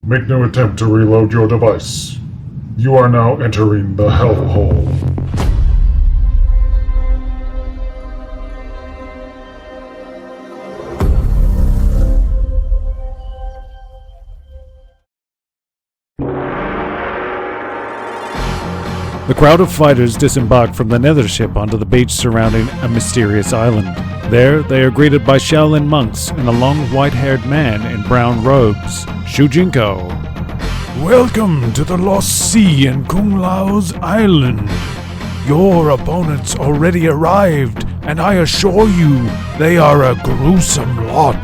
Make no attempt to reload your device. You are now entering the Hellhole. The crowd of fighters disembark from the nether ship onto the beach surrounding a mysterious island. There, they are greeted by Shaolin monks and a long white-haired man in brown robes, Shujinko. Welcome to the Lost Sea and Kung Lao's island. Your opponents already arrived, and I assure you, they are a gruesome lot.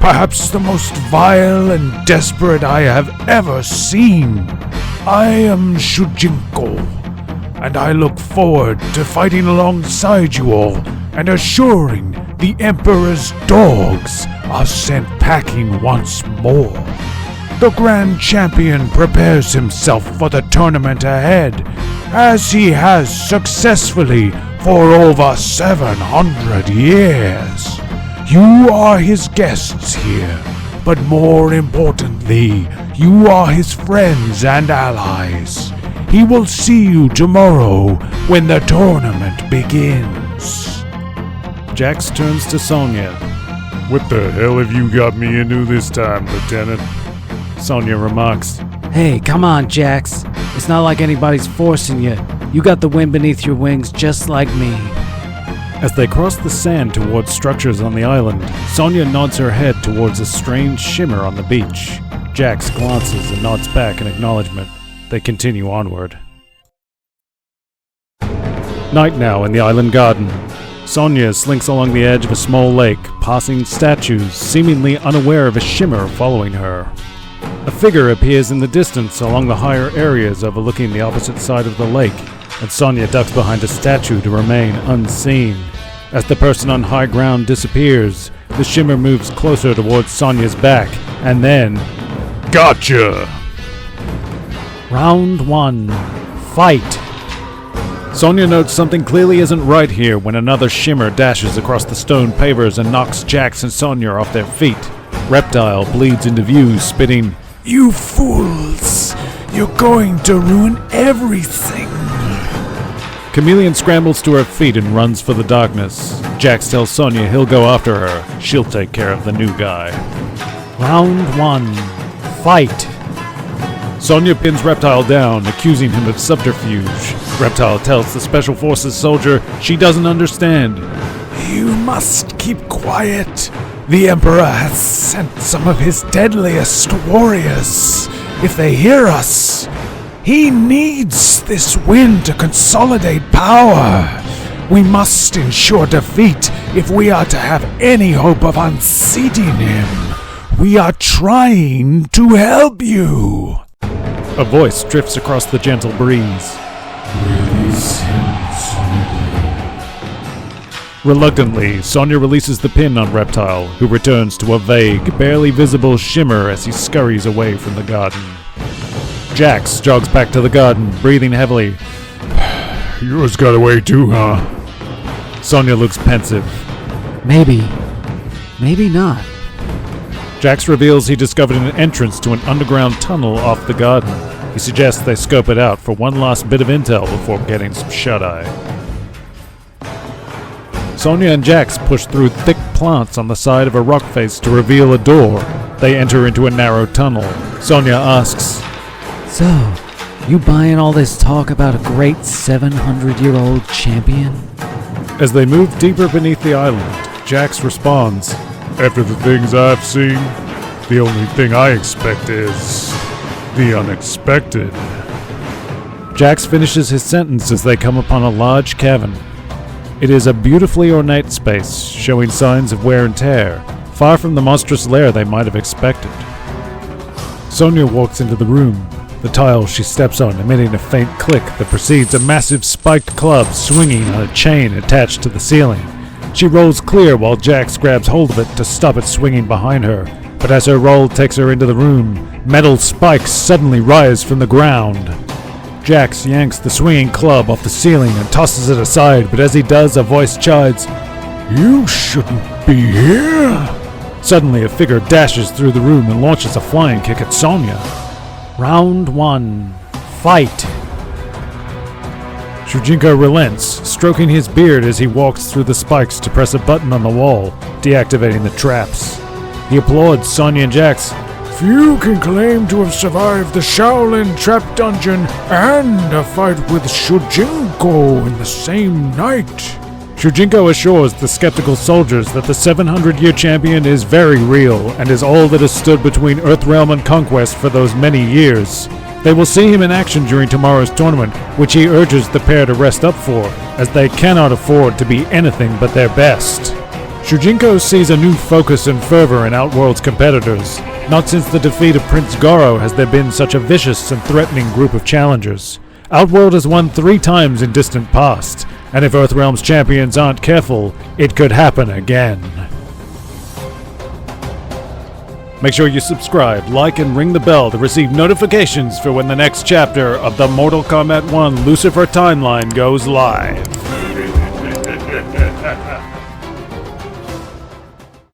Perhaps the most vile and desperate I have ever seen. I am Shujinko, and I look forward to fighting alongside you all and assuring the Emperor's dogs are sent packing once more. The Grand Champion prepares himself for the tournament ahead, as he has successfully for over 700 years. You are his guests here, but more importantly, you are his friends and allies. He will see you tomorrow when the tournament begins. Jax turns to Sonya. What the hell have you got me into this time, Lieutenant? Sonya remarks, Hey, come on, Jax. It's not like anybody's forcing you. You got the wind beneath your wings just like me. As they cross the sand towards structures on the island, Sonya nods her head towards a strange shimmer on the beach. Jax glances and nods back in acknowledgement. They continue onward. Night now in the island garden. Sonya slinks along the edge of a small lake, passing statues, seemingly unaware of a shimmer following her. A figure appears in the distance along the higher areas overlooking the opposite side of the lake, and Sonya ducks behind a statue to remain unseen. As the person on high ground disappears, the shimmer moves closer towards Sonya's back, and then... Gotcha! Round 1. Fight! Sonya notes something clearly isn't right here when another shimmer dashes across the stone pavers and knocks Jax and Sonya off their feet. Reptile bleeds into view, spitting, You fools! You're going to ruin everything! Chameleon scrambles to her feet and runs for the darkness. Jax tells Sonya he'll go after her. She'll take care of the new guy. Round 1. Fight! Sonya pins Reptile down, accusing him of subterfuge. Reptile tells the Special Forces soldier she doesn't understand. You must keep quiet. The Emperor has sent some of his deadliest warriors. If they hear us, he needs this wind to consolidate power. We must ensure defeat if we are to have any hope of unseating him. We are trying to help you. A voice drifts across the gentle breeze. Release him, Sonya. Reluctantly, Sonya releases the pin on Reptile, who returns to a vague, barely visible shimmer as he scurries away from the garden. Jax jogs back to the garden, breathing heavily. Yours got away too, huh? Sonya looks pensive. Maybe not. Jax reveals he discovered an entrance to an underground tunnel off the garden. He suggests they scope it out for one last bit of intel before getting some shut-eye. Sonya and Jax push through thick plants on the side of a rock face to reveal a door. They enter into a narrow tunnel. Sonya asks, So, you buying all this talk about a great 700-year-old champion? As they move deeper beneath the island, Jax responds, After the things I've seen, the only thing I expect is the unexpected. Jax finishes his sentence as they come upon a large cavern. It is a beautifully ornate space, showing signs of wear and tear, far from the monstrous lair they might have expected. Sonya walks into the room, the tile she steps on emitting a faint click that precedes a massive spiked club swinging on a chain attached to the ceiling. She rolls clear while Jax grabs hold of it to stop it swinging behind her, but as her roll takes her into the room, metal spikes suddenly rise from the ground. Jax yanks the swinging club off the ceiling and tosses it aside, but as he does, a voice chides, You shouldn't be here. Suddenly, a figure dashes through the room and launches a flying kick at Sonya. Round 1. Fight. Shujinko relents, stroking his beard as he walks through the spikes to press a button on the wall, deactivating the traps. He applauds Sonya and Jax. Few can claim to have survived the Shaolin Trap Dungeon and a fight with Shujinko in the same night. Shujinko assures the skeptical soldiers that the 700-year champion is very real and is all that has stood between Earthrealm and conquest for those many years. They will see him in action during tomorrow's tournament, which he urges the pair to rest up for, as they cannot afford to be anything but their best. Shujinko sees a new focus and fervor in Outworld's competitors. Not since the defeat of Prince Goro has there been such a vicious and threatening group of challengers. Outworld has won 3 times in distant past, and if Earthrealm's champions aren't careful, it could happen again. Make sure you subscribe, like, and ring the bell to receive notifications for when the next chapter of the Mortal Kombat 1 Lucifer timeline goes live.